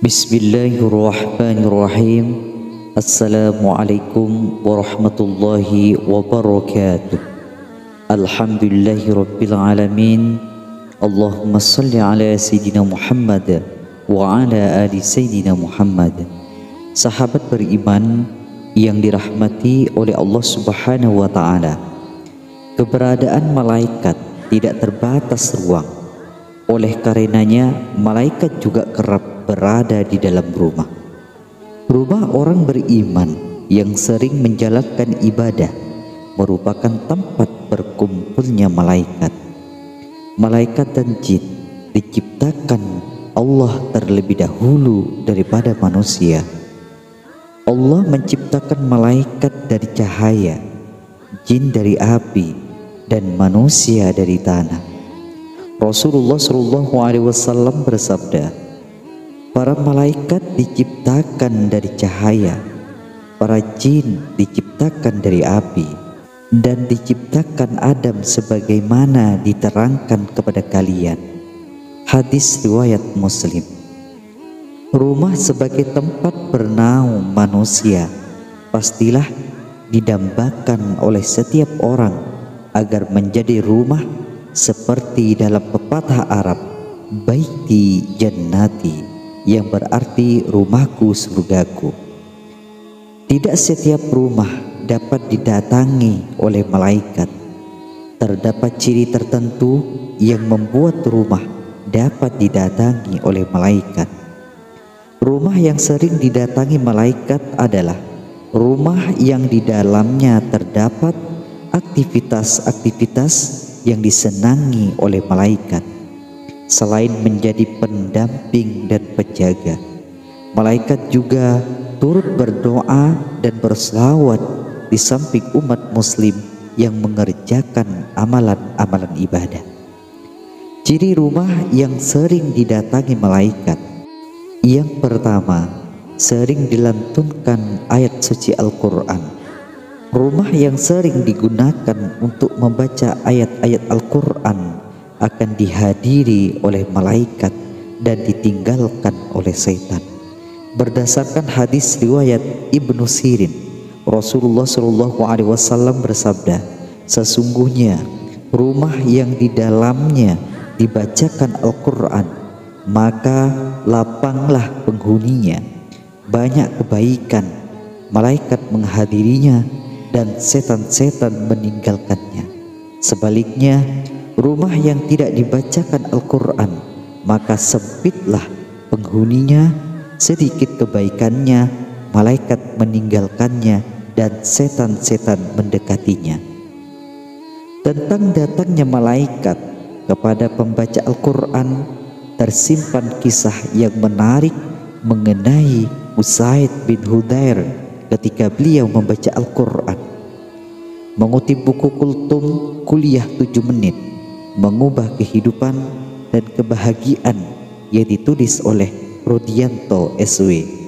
Bismillahirrahmanirrahim. Assalamualaikum warahmatullahi wabarakatuh. Alhamdulillahirabbil alamin. Allahumma shalli ala sayyidina Muhammad wa ala ali sayyidina Muhammad. Sahabat beriman yang dirahmati oleh Allah Subhanahu wa taala, keberadaan malaikat tidak terbatas ruang. Oleh karenanya malaikat juga kerap berada di dalam rumah. Rumah orang beriman yang sering menjalankan ibadah merupakan tempat berkumpulnya malaikat. Malaikat dan jin diciptakan Allah terlebih dahulu daripada manusia. Allah menciptakan malaikat dari cahaya, jin dari api, dan manusia dari tanah. Rasulullah SAW bersabda, para malaikat diciptakan dari cahaya, para jin diciptakan dari api, dan diciptakan Adam sebagaimana diterangkan kepada kalian. Hadis riwayat Muslim. Rumah sebagai tempat bernaung manusia pastilah didambakan oleh setiap orang agar menjadi rumah seperti dalam pepatah Arab, baiti jannati, yang berarti rumahku surgaku. Tidak setiap rumah dapat didatangi oleh malaikat. Terdapat ciri tertentu yang membuat rumah dapat didatangi oleh malaikat. Rumah yang sering didatangi malaikat adalah rumah yang di dalamnya terdapat aktivitas-aktivitas yang disenangi oleh malaikat. Selain menjadi pendamping dan penjaga, malaikat juga turut berdoa dan berselawat di samping umat muslim yang mengerjakan amalan-amalan ibadah. Ciri rumah yang sering didatangi malaikat: yang pertama, sering dilantunkan ayat suci Al-Quran. Rumah yang sering digunakan untuk membaca ayat-ayat Al-Quran akan dihadiri oleh malaikat dan ditinggalkan oleh setan. Berdasarkan hadis riwayat Ibnu Sirin, Rasulullah SAW bersabda, sesungguhnya rumah yang di dalamnya dibacakan Al-Quran, maka lapanglah penghuninya, banyak kebaikan, malaikat menghadirinya dan setan-setan meninggalkannya. Sebaliknya, rumah yang tidak dibacakan Al-Quran, maka sempitlah penghuninya, sedikit kebaikannya, malaikat meninggalkannya, dan setan-setan mendekatinya. Tentang datangnya malaikat kepada pembaca Al-Quran, tersimpan kisah yang menarik mengenai Usaid bin Hudayr ketika beliau membaca Al-Quran. Mengutip buku kultum Kuliah 7 Menit Mengubah Kehidupan dan Kebahagiaan yang ditulis oleh Rodianto SW.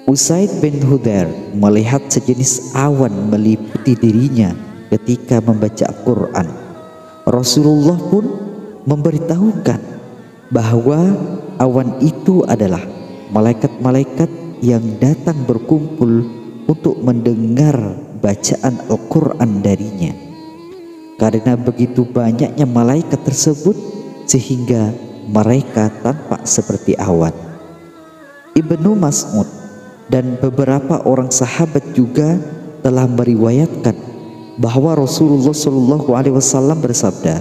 Usaid bin Hudayr melihat sejenis awan meliputi dirinya ketika membaca Al-Quran. Rasulullah pun memberitahukan bahwa awan itu adalah malaikat-malaikat yang datang berkumpul untuk mendengar bacaan Al-Quran darinya. Karena begitu banyaknya malaikat tersebut sehingga mereka tampak seperti awan. Ibnu Mas'ud dan beberapa orang sahabat juga telah meriwayatkan bahwa Rasulullah SAW bersabda,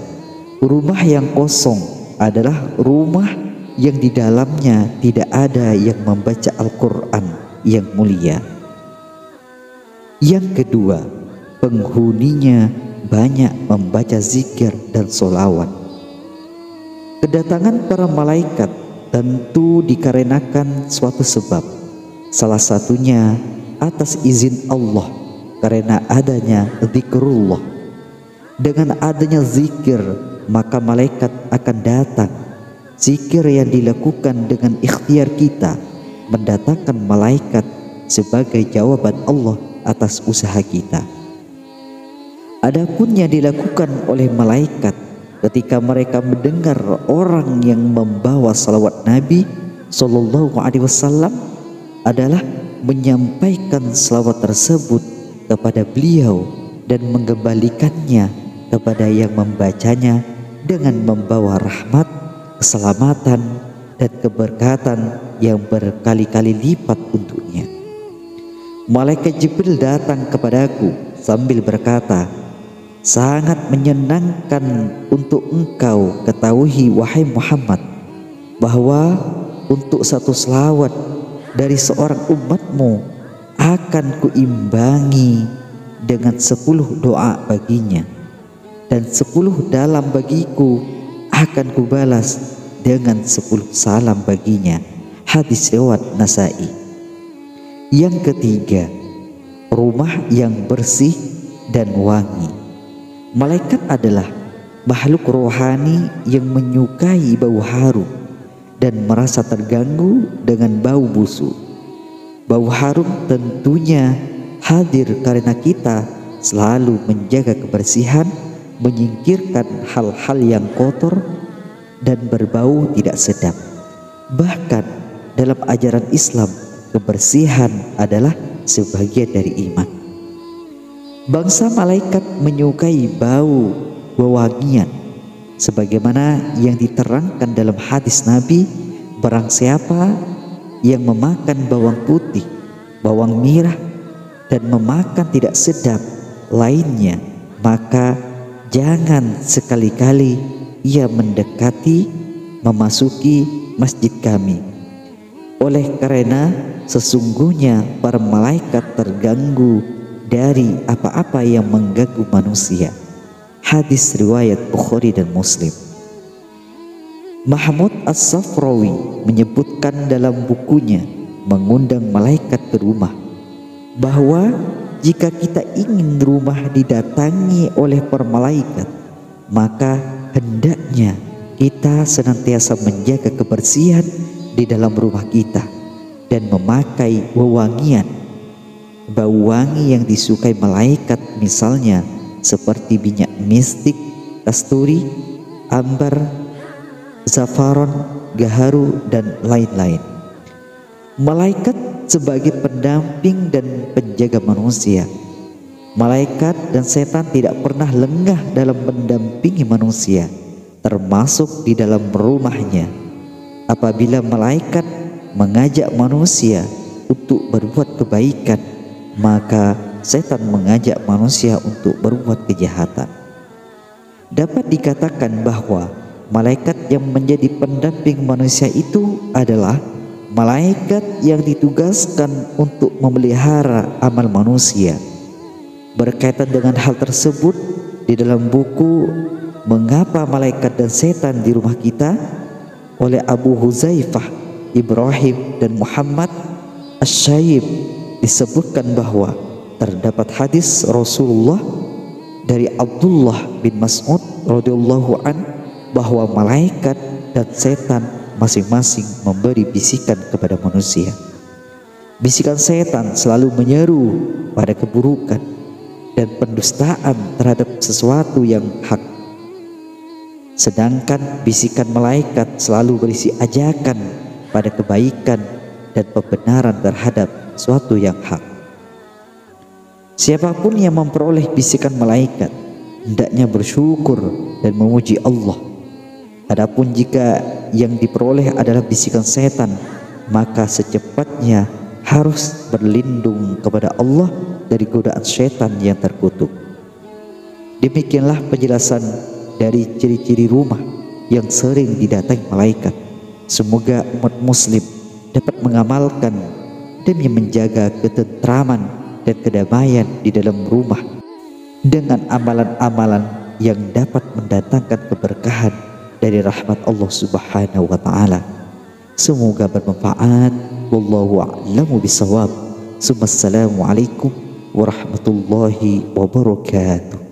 rumah yang kosong adalah rumah yang di dalamnya tidak ada yang membaca Al-Quran yang mulia. Yang kedua, penghuninya banyak membaca zikir dan sholawat. Kedatangan para malaikat tentu dikarenakan suatu sebab. Salah satunya atas izin Allah, karena adanya zikrullah. Dengan adanya zikir, maka malaikat akan datang. zikir yang dilakukan dengan ikhtiar kita mendatangkan malaikat sebagai jawaban Allah atas usaha kita. Adapun yang dilakukan oleh malaikat ketika mereka mendengar orang yang membawa salawat Nabi Sallallahu Alaihi Wasallam adalah menyampaikan salawat tersebut kepada beliau dan mengembalikannya kepada yang membacanya dengan membawa rahmat, keselamatan, dan keberkatan yang berkali-kali lipat untuknya. Malaikat Jibril datang kepadaku sambil berkata, "Sangat menyenangkan untuk engkau ketahui wahai Muhammad, bahwa untuk satu selawat dari seorang umatmu akan kuimbangi dengan 10 doa baginya, dan 10 dalam bagiku akan kubalas dengan 10 salam baginya." Hadis riwayat Nasai. Yang ketiga, rumah yang bersih dan wangi. Malaikat adalah makhluk rohani yang menyukai bau harum dan merasa terganggu dengan bau busuk. Bau harum tentunya hadir karena kita selalu menjaga kebersihan, menyingkirkan hal-hal yang kotor dan berbau tidak sedap. Bahkan dalam ajaran Islam, kebersihan adalah sebagian dari iman. Bangsa malaikat menyukai bau wewangian, sebagaimana yang diterangkan dalam hadis Nabi, barang siapa yang memakan bawang putih, bawang merah, dan memakan tidak sedap lainnya, maka jangan sekali-kali ia mendekati, memasuki masjid kami. Oleh karena sesungguhnya para malaikat terganggu dari apa-apa yang mengganggu manusia. Hadis riwayat Bukhari dan Muslim. Mahmud As-Safrawi menyebutkan dalam bukunya Mengundang Malaikat ke Rumah, bahwa jika kita ingin rumah didatangi oleh para malaikat, maka hendaknya kita senantiasa menjaga kebersihan di dalam rumah kita dan memakai wewangian. Bau wangi yang disukai malaikat misalnya seperti minyak mistik, kasturi, ambar, zafaron, gaharu, dan lain-lain. Malaikat sebagai pendamping dan penjaga manusia. Malaikat dan setan tidak pernah lengah dalam mendampingi manusia, termasuk di dalam rumahnya. Apabila malaikat mengajak manusia untuk berbuat kebaikan, maka setan mengajak manusia untuk berbuat kejahatan. Dapat dikatakan bahwa malaikat yang menjadi pendamping manusia itu adalah malaikat yang ditugaskan untuk memelihara amal manusia. Berkaitan dengan hal tersebut, di dalam buku Mengapa Malaikat dan Setan di Rumah Kita oleh Abu Huzaifah, Ibrahim, dan Muhammad Asy-Syaib disebutkan bahwa terdapat hadis Rasulullah dari Abdullah bin Mas'ud radhiyallahu an bahwa malaikat dan setan masing-masing memberi bisikan kepada manusia. Bisikan setan selalu menyeru pada keburukan dan pendustaan terhadap sesuatu yang hak, sedangkan bisikan malaikat selalu berisi ajakan pada kebaikan dan pembenaran terhadap suatu yang hak. Siapapun yang memperoleh bisikan malaikat hendaknya bersyukur dan memuji Allah. Adapun jika yang diperoleh adalah bisikan setan, maka secepatnya harus berlindung kepada Allah dari godaan setan yang terkutuk. Demikianlah penjelasan dari ciri-ciri rumah yang sering didatangi malaikat. Semoga umat muslim dapat mengamalkan demi menjaga ketentraman dan kedamaian di dalam rumah dengan amalan-amalan yang dapat mendatangkan keberkahan dari rahmat Allah Subhanahu wa taala. Semoga bermanfaat. Wallahu a'lamu bishawab. Assalamualaikum warahmatullahi wabarakatuh.